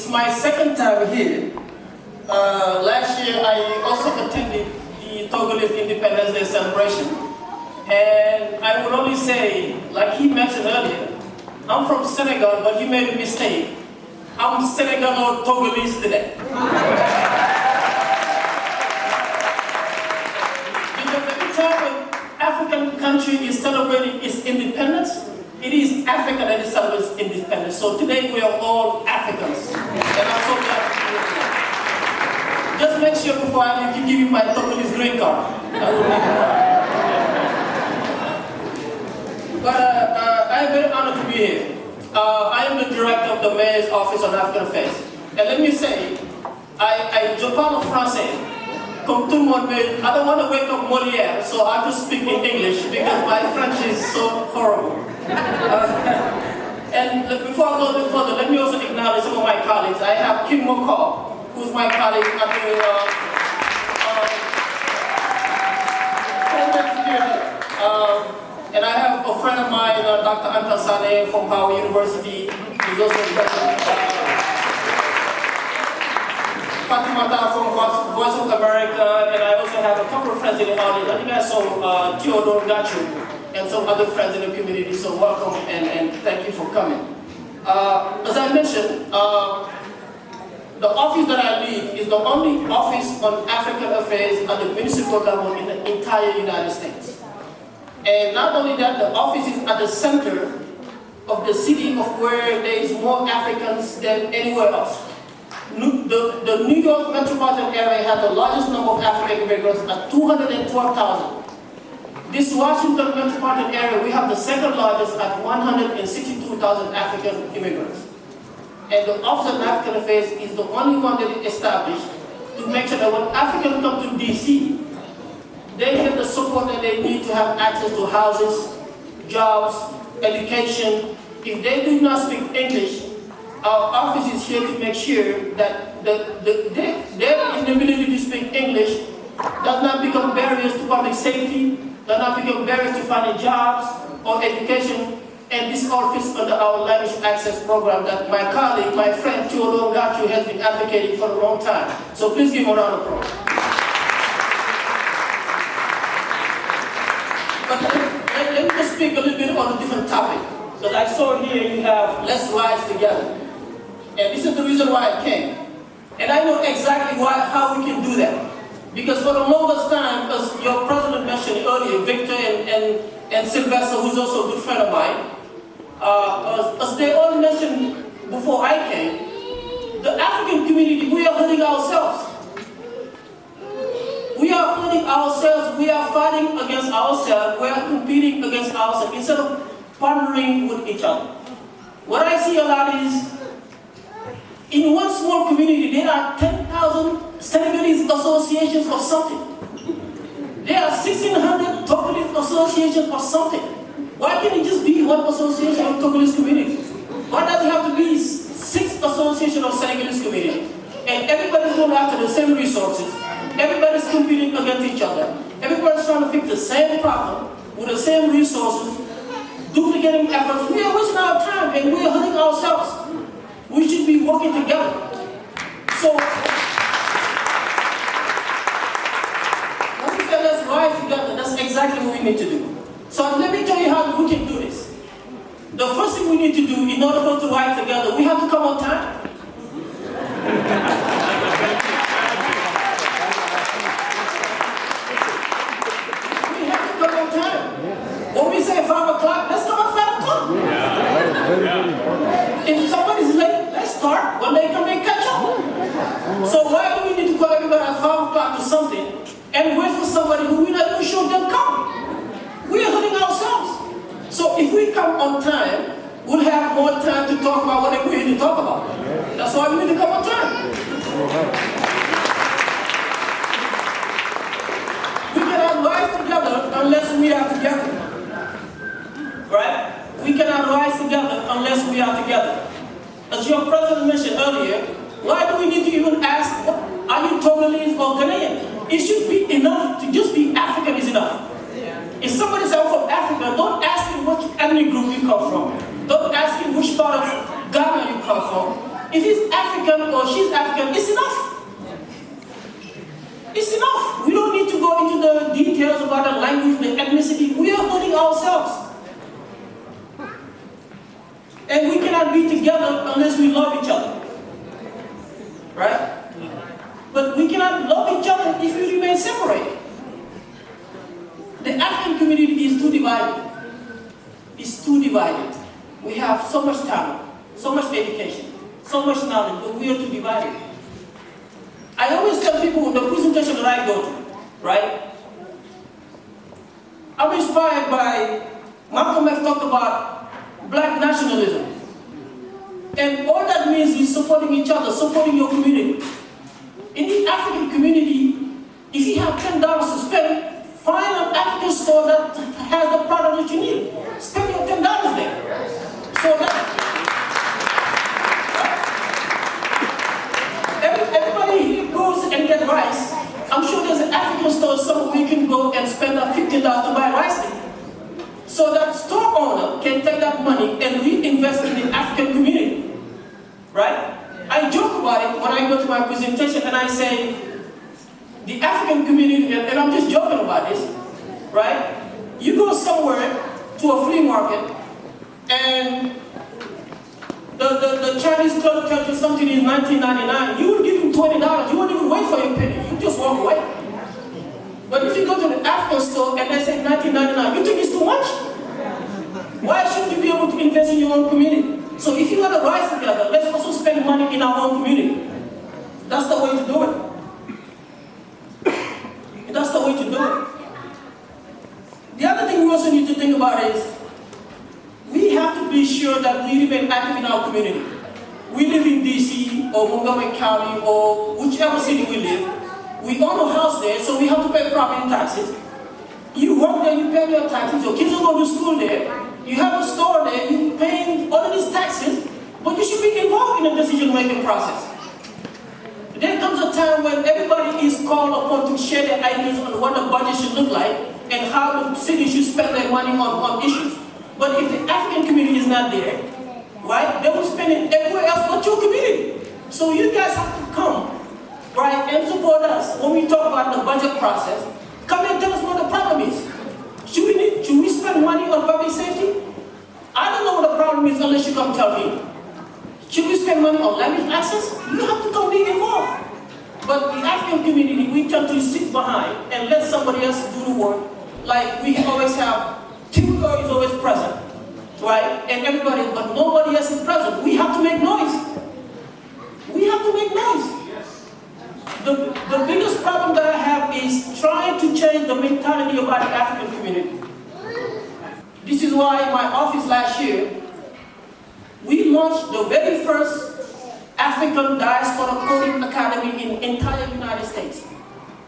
my second time here. Last year, I also attended the Togolese Independence Day celebration. And I would only say, like he mentioned earlier, I'm from Senegal, but he made a mistake. I'm Senegal or Togolese today. Because every time an African country is celebrating its independence, it is Africa that is celebrating independence. So today we are all Africans. And I'm so glad to be here. Just make sure before I leave, you give me my Togolese green card. I will make it. But I am very honored to be here. I am the director of the Mayor's Office on African Affairs. And let me say, je parle français. Comme tout le monde, I don't want to wake up Molière, so I have to speak in English because my French is so horrible. And before I go a little further, let me also acknowledge some of my colleagues. I have Kim McCall, who's my colleague at the and I have a friend of mine, Dr. Anta Saleh from Howard University, who's also present. Fatimata from Voice of America, and I also have a couple of friends in the audience. I think I saw Theodore Gachu and some other friends in the community, so welcome and thank you for coming. As I mentioned, the office that I lead is the only office on African affairs at the municipal level in the entire United States. And not only that, the office is at the center of the city of where there is more Africans than anywhere else. The New York metropolitan area has the largest number of African immigrants at 212,000. This Washington metropolitan area, we have the second largest at 162,000 African immigrants. And the Office of African Affairs is the only one that is established to make sure that when Africans come to DC, they get the support that they need to have access to houses, jobs, education. If they do not speak English, our office is here to make sure that their inability to speak English does not become barriers to public safety, does not become barriers to finding jobs or education. And this all fits under our language access program that my colleague, my friend Theodore Gachu has been advocating for a long time. So please give him a round of applause. But let me just speak a little bit on a different topic. Because I saw here you have Let's Rise Together. And this is the reason why I came. And I know exactly how we can do that. Because for the longest time, as your president mentioned earlier, Victor and Sylvester, who's also a good friend of mine, as they all mentioned before I came, the African community, we are hurting ourselves. We are hurting ourselves, we are fighting against ourselves, we are competing against ourselves instead of partnering with each other. What I see a lot is, in one small community, there are 10,000 Senegalese associations of something. There are 1,600 Togolese associations of something. Why can't it just be one association of Togolese community? Why does it have to be 6 associations of Senegalese community? And everybody's going after the same resources. Everybody's competing against each other. Everybody's trying to fix the same problem with the same resources, duplicating efforts. We are wasting our time and we are hurting ourselves. We should be working together. So, when we say let's rise together, that's exactly what we need to do. So let me tell you how we can do this. The first thing we need to do in order for us to rise together, we have to come on time. When we say 5 o'clock, let's come at 5 o'clock. If somebody's late, let's start. When they come, they catch up. So why do we need to call everybody at 5 o'clock to something and wait for somebody who we're not even sure they'll come? We are hurting ourselves. So if we come on time, we'll have more time to talk about what we're here to talk about. That's why we need to come on time. We cannot rise together unless we are together. Right? We cannot rise together unless we are together. As your president mentioned earlier, why do we need to even ask, are you Togolese or Ghanaian? It should be enough to just be African is enough. If somebody says I'm from Africa, don't ask him which ethnic group you come from. Don't ask him which part of Ghana you come from. if he's African or she's African, it's enough. It's enough. We don't need to go into the details about the language, the ethnicity. We are holding ourselves. And we cannot be together unless we love each other. Right? But we cannot love each other if we remain separated. The African community is too divided. It's too divided. We have so much talent, so much education, so much knowledge, but we are too divided. I always tell people the presentation that I go to, right? I'm inspired by Malcolm X talked about black nationalism. And all that means is supporting each other, supporting your community. In the African community, if you have $10 to spend, find an African store that has the product that you need. Spend your $10 there. So that everybody here goes and get rice. I'm sure there's an African store somewhere we can go and spend that $15 to buy rice there. So that store owner can take that money and reinvest in the African community. Right? I joke about it when I go to my presentation and I say, the African community, and I'm just joking about this, right? You go somewhere to a flea market and the Chinese clerk tells you something is $19.99, you will give him $20, you won't even wait for your penny, you just walk away. But if you go to the African store and they say $19.99, you think it's too much? Why shouldn't you be able to invest in your own community? So if you want to rise together, let's also spend money in our own community. That's the way to do it. That's the way to do it. The other thing we also need to think about is we have to be sure that we remain active in our community. We live in DC or Montgomery County or whichever city we live. We own a house there, so we have to pay property taxes. You work there, you pay your taxes. Your kids are going to school there. You have a store there, you're paying all of these taxes, but you should be involved in the decision-making process. There comes a time when everybody is called upon to share their ideas on what the budget should look like and how the city should spend their money on issues. But if the African community is not there, right, they will spend it everywhere else but your community. So you guys have to come, right, and support us when we talk about the budget process. Come and tell us what the problem is. Should we spend money on public safety? I don't know what the problem is unless you come tell me. Should we spend money on language access? You have to come be involved. But the African community, we tend to sit behind and let somebody else do the work. Like we always have, Togo is always present, right? And everybody, but nobody else is present. We have to make noise. We have to make noise. The biggest problem that I have is trying to change the mentality about the African community. This is why in my office last year, we launched the very first African Diaspora Coding Academy in the entire United States.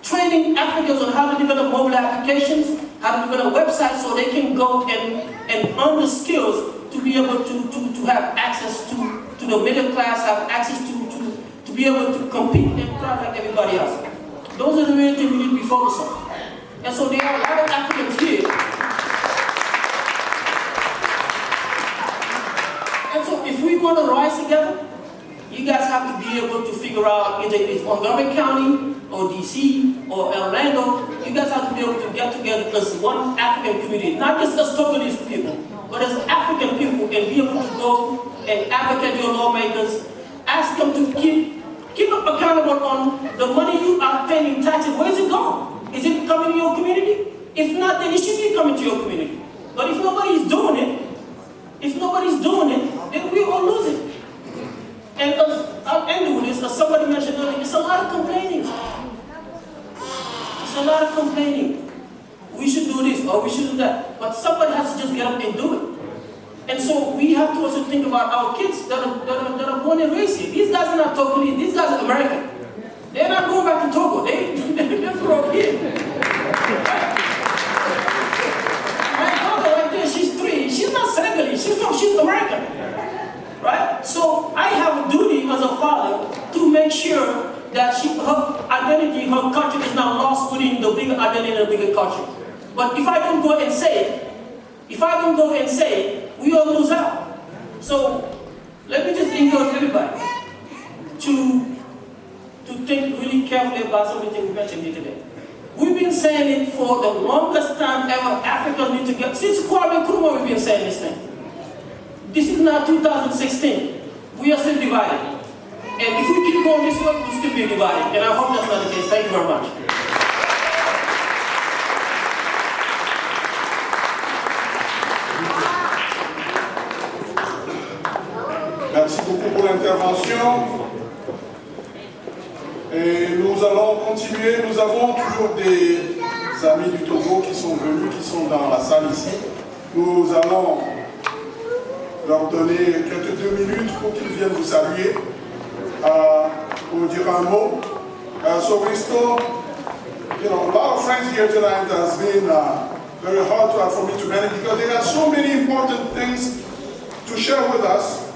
Training Africans on how to develop mobile applications, how to develop websites so they can go and earn the skills to be able to have access to the middle class, have access to be able to compete and thrive like everybody else. Those are the main things we need to be focused on. And so there are a lot of Africans here. And so if we want to rise together, you guys have to be able to figure out either it's Montgomery County or DC or Orlando. You guys have to be able to get together as one African community, not just as Togolese people, but as African people, and be able to go and advocate your lawmakers, ask them to keep them accountable on the money you are paying in taxes. Where is it going? Is it coming to your community? If not, then it should be coming to your community. But if nobody's doing it, then we will lose it. And I'll end with this, as somebody mentioned earlier, it's a lot of complaining. It's a lot of complaining. We should do this or we should do that. But somebody has to just get up and do it. And so we have to also think about our kids that are born and raised here. These guys are not Togolese, these guys are American. They're not going back to Togo, they grew up here. My daughter right there, she's 3, she's not Senegalese, she's American. Right? So I have a duty as a father to make sure that her identity, her culture is not lost within the bigger identity and the bigger culture. But if I don't go and say it, we all lose out. So let me just encourage everybody. to think really carefully about something we mentioned here today. We've been saying it for the longest time ever. Africans need to get, since Kwame Nkrumah we've been saying this thing. This is now 2016. We are still divided. And if we keep going this way, we'll still be divided. And I hope that's not the case. Thank you very much. Merci beaucoup pour l'intervention. Et nous allons continuer. Nous avons toujours des amis du Togo qui sont venus, qui sont dans la salle ici. Nous allons leur donner quelques 2 minutes pour qu'ils viennent vous saluer, pour dire un mot. So Risto, you know, a lot of friends here tonight has been very hard for me to manage because there are so many important things to share with us.